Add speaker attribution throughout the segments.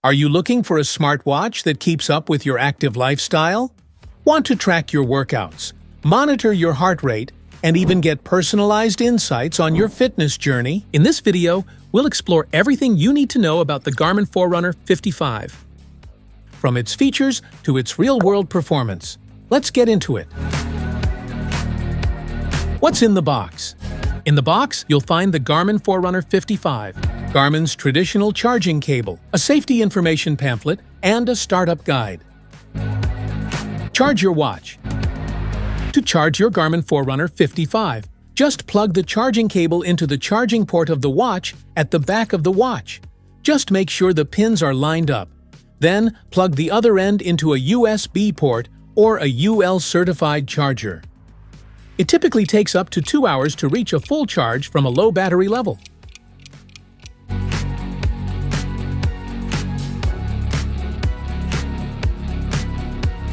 Speaker 1: Are you looking for a smartwatch that keeps up with your active lifestyle? Want to track your workouts, monitor your heart rate, and even get personalized insights on your fitness journey?
Speaker 2: In this video, we'll explore everything you need to know about the Garmin Forerunner 55.
Speaker 1: From its features to its real-world performance. Let's get into it. What's in the box?
Speaker 2: In the box, you'll find the Garmin Forerunner 55,
Speaker 1: Garmin's traditional charging cable, a safety information pamphlet, and a startup guide. Charge your watch. To charge your Garmin Forerunner 55, just plug the charging cable into the charging port of the watch at the back of the watch. Just make sure the pins are lined up. Then, plug the other end into a USB port or a UL-certified charger. It typically takes up to 2 hours to reach a full charge from a low battery level.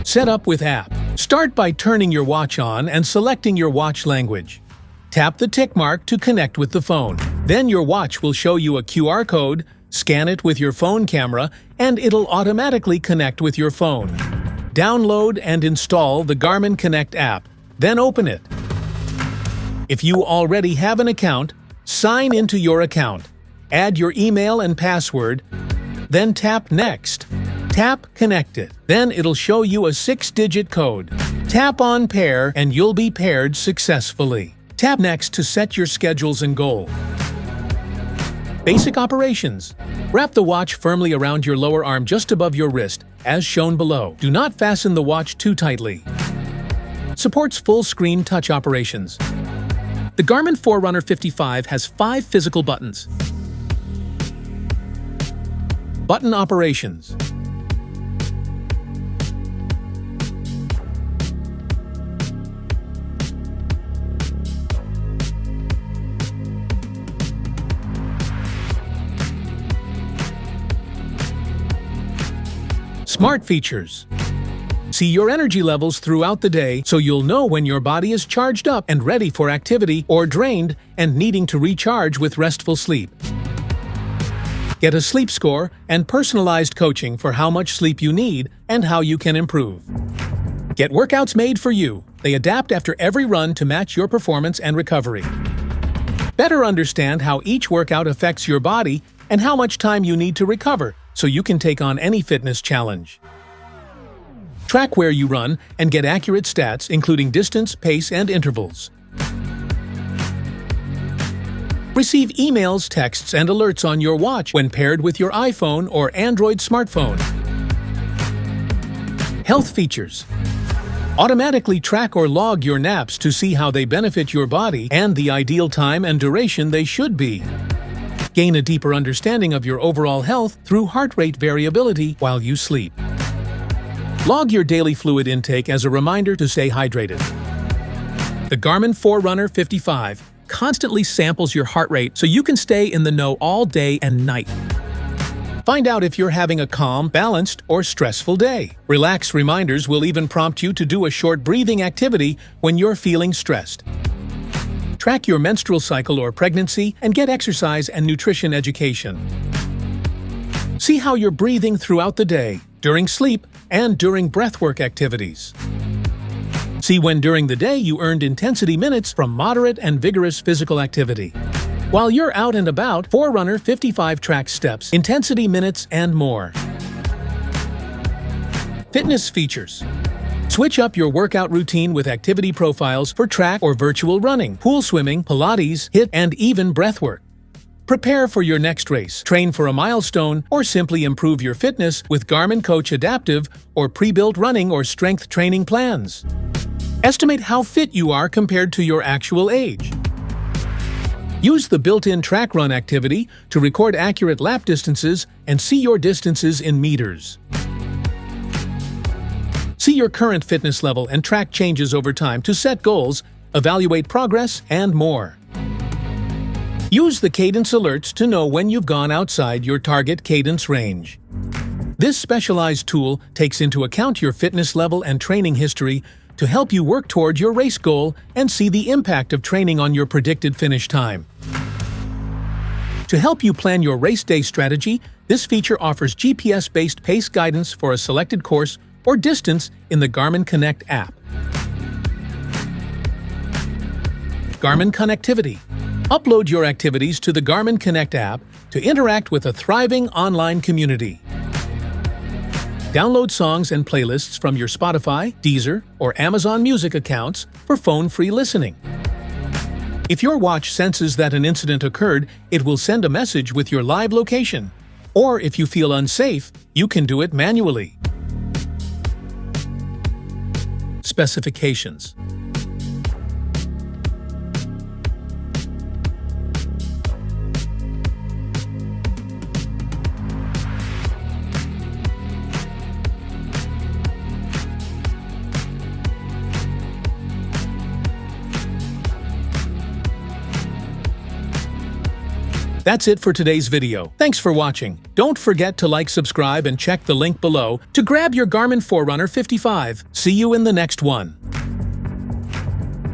Speaker 1: Set up with app. Start by turning your watch on and selecting your watch language. Tap the tick mark to connect with the phone. Then your watch will show you a QR code, scan it with your phone camera, and it'll automatically connect with your phone. Download and install the Garmin Connect app, then open it. If you already have an account, sign into your account. Add your email and password, then tap Next. Tap Connected. Then it'll show you a 6-digit code. Tap on Pair and you'll be paired successfully. Tap Next to set your schedules and goal. Basic operations. Wrap the watch firmly around your lower arm just above your wrist, as shown below. Do not fasten the watch too tightly. Supports full-screen touch operations.
Speaker 2: The Garmin Forerunner 55 has 5 physical buttons.
Speaker 1: Button operations. Smart features. See your energy levels throughout the day so you'll know when your body is charged up and ready for activity or drained and needing to recharge with restful sleep. Get a sleep score and personalized coaching for how much sleep you need and how you can improve. Get workouts made for you. They adapt after every run to match your performance and recovery. Better understand how each workout affects your body and how much time you need to recover so you can take on any fitness challenge. Track where you run and get accurate stats, including distance, pace, and intervals. Receive emails, texts, and alerts on your watch when paired with your iPhone or Android smartphone. Health features. Automatically track or log your naps to see how they benefit your body and the ideal time and duration they should be. Gain a deeper understanding of your overall health through heart rate variability while you sleep. Log your daily fluid intake as a reminder to stay hydrated.
Speaker 2: The Garmin Forerunner 55 constantly samples your heart rate so you can stay in the know all day and night.
Speaker 1: Find out if you're having a calm, balanced, or stressful day. Relax reminders will even prompt you to do a short breathing activity when you're feeling stressed. Track your menstrual cycle or pregnancy and get exercise and nutrition education. See how you're breathing throughout the day, during sleep, and during breathwork activities. See when during the day you earned intensity minutes from moderate and vigorous physical activity. While you're out and about, Forerunner 55 tracks steps, intensity minutes, and more. Fitness features. Switch up your workout routine with activity profiles for track or virtual running, pool swimming, Pilates, HIIT, and even breathwork. Prepare for your next race, train for a milestone, or simply improve your fitness with Garmin Coach adaptive or pre-built running or strength training plans. Estimate how fit you are compared to your actual age. Use the built-in track run activity to record accurate lap distances and see your distances in meters. See your current fitness level and track changes over time to set goals, evaluate progress, and more. Use the cadence alerts to know when you've gone outside your target cadence range. This specialized tool takes into account your fitness level and training history to help you work toward your race goal and see the impact of training on your predicted finish time. To help you plan your race day strategy, This feature offers GPS-based pace guidance for a selected course or distance in the Garmin Connect app. Garmin Connectivity. Upload your activities to the Garmin Connect app to interact with a thriving online community. Download songs and playlists from your Spotify, Deezer, or Amazon Music accounts for phone-free listening. If your watch senses that an incident occurred, it will send a message with your live location. Or if you feel unsafe, you can do it manually. Specifications. That's it for today's video. Thanks for watching. Don't forget to like, subscribe, and check the link below to grab your Garmin Forerunner 55. See you in the next one.